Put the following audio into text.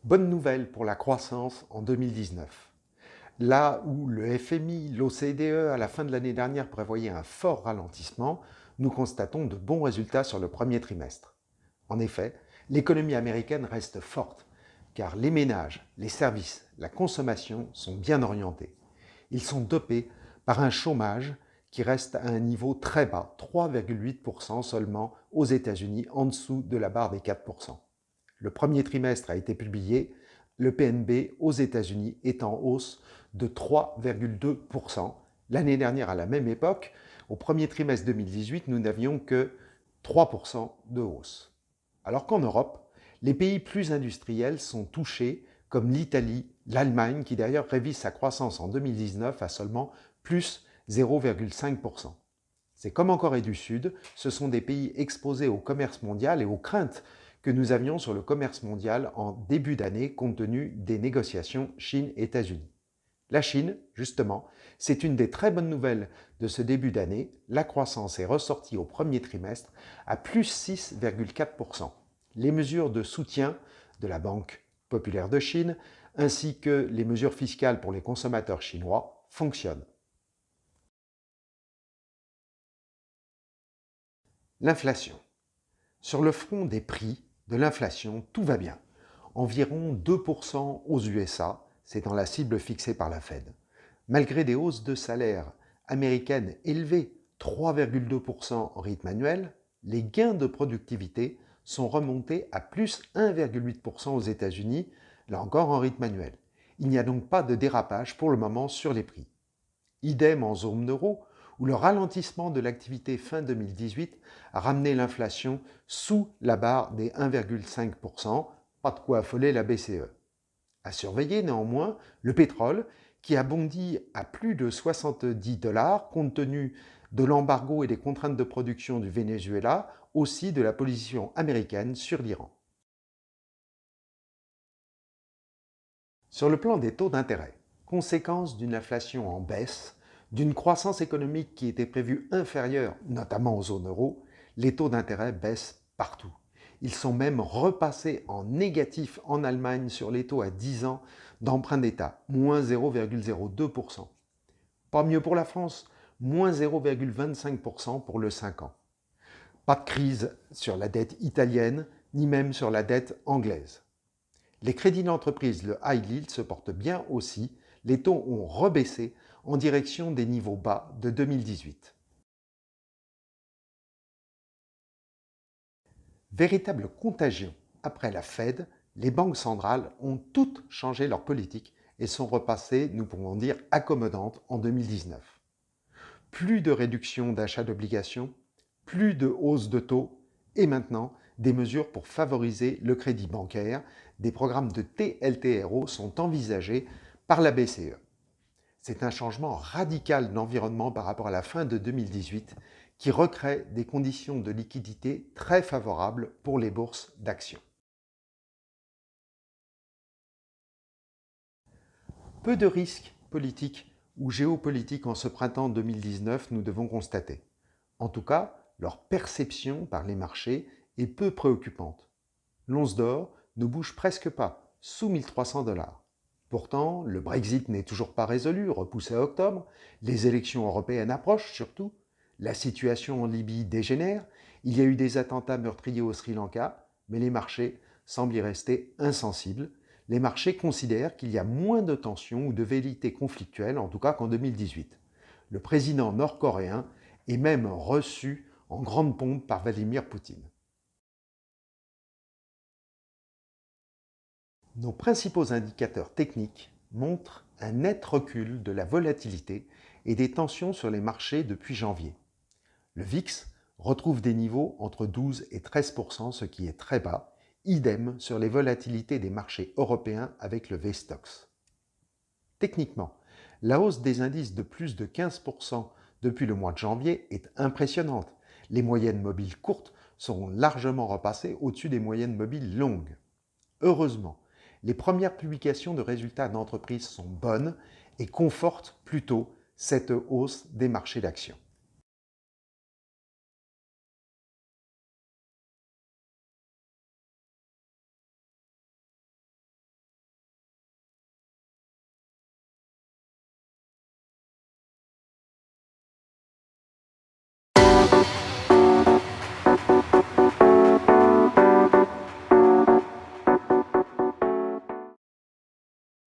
Bonne nouvelle pour la croissance en 2019. Là où le FMI, l'OCDE à la fin de l'année dernière prévoyaient un fort ralentissement, nous constatons de bons résultats sur le premier trimestre. En effet, l'économie américaine reste forte, car les ménages, les services, la consommation sont bien orientés. Ils sont dopés par un chômage qui reste à un niveau très bas, 3,8% seulement aux États-Unis, en dessous de la barre des 4%. Le premier trimestre a été publié, le PNB aux États-Unis est en hausse de 3,2%. L'année dernière, à la même époque, au premier trimestre 2018, nous n'avions que 3% de hausse. Alors qu'en Europe, les pays plus industriels sont touchés, comme l'Italie, l'Allemagne, qui d'ailleurs révise sa croissance en 2019 à seulement plus 0,5%. C'est comme en Corée du Sud, ce sont des pays exposés au commerce mondial et aux craintes que nous avions sur le commerce mondial en début d'année compte tenu des négociations Chine-États-Unis. La Chine, justement, c'est une des très bonnes nouvelles de ce début d'année. La croissance est ressortie au premier trimestre à plus 6,4%. Les mesures de soutien de la Banque populaire de Chine ainsi que les mesures fiscales pour les consommateurs chinois fonctionnent. L'inflation. Sur le front des prix, de l'inflation, tout va bien. Environ 2% aux USA, c'est dans la cible fixée par la Fed. Malgré des hausses de salaire américaines élevées, 3,2% en rythme annuel, les gains de productivité sont remontés à plus 1,8% aux États-Unis, là encore en rythme annuel. Il n'y a donc pas de dérapage pour le moment sur les prix. Idem en zone euro, où le ralentissement de l'activité fin 2018 a ramené l'inflation sous la barre des 1,5%, pas de quoi affoler la BCE. À surveiller néanmoins le pétrole, qui a bondi à plus de 70 $ compte tenu de l'embargo et des contraintes de production du Venezuela, aussi de la position américaine sur l'Iran. Sur le plan des taux d'intérêt, conséquence d'une inflation en baisse, d'une croissance économique qui était prévue inférieure, notamment aux zones euro, les taux d'intérêt baissent partout. Ils sont même repassés en négatif en Allemagne sur les taux à 10 ans d'emprunt d'État, moins 0,02%. Pas mieux pour la France, moins 0,25% pour le 5 ans. Pas de crise sur la dette italienne, ni même sur la dette anglaise. Les crédits d'entreprise, le high yield, se portent bien aussi. Les taux ont rebaissé en direction des niveaux bas de 2018. Véritable contagion. Après la Fed, les banques centrales ont toutes changé leur politique et sont repassées, nous pouvons dire, accommodantes en 2019. Plus de réduction d'achat d'obligations, plus de hausse de taux et maintenant des mesures pour favoriser le crédit bancaire. Des programmes de TLTRO sont envisagés par la BCE. C'est un changement radical d'environnement par rapport à la fin de 2018 qui recrée des conditions de liquidité très favorables pour les bourses d'actions. Peu de risques politiques ou géopolitiques en ce printemps 2019, nous devons constater. En tout cas, leur perception par les marchés est peu préoccupante. L'once d'or ne bouge presque pas, sous 1300 $. Pourtant, le Brexit n'est toujours pas résolu, repoussé à octobre, les élections européennes approchent surtout, la situation en Libye dégénère, il y a eu des attentats meurtriers au Sri Lanka, mais les marchés semblent y rester insensibles. Les marchés considèrent qu'il y a moins de tensions ou de velléités conflictuelles, en tout cas qu'en 2018. Le président nord-coréen est même reçu en grande pompe par Vladimir Poutine. Nos principaux indicateurs techniques montrent un net recul de la volatilité et des tensions sur les marchés depuis janvier. Le VIX retrouve des niveaux entre 12 et 13%, ce qui est très bas. Idem sur les volatilités des marchés européens avec le VSTOXX. Techniquement, la hausse des indices de plus de 15% depuis le mois de janvier est impressionnante. Les moyennes mobiles courtes sont largement repassées au-dessus des moyennes mobiles longues. Heureusement, les premières publications de résultats d'entreprise sont bonnes et confortent plutôt cette hausse des marchés d'actions.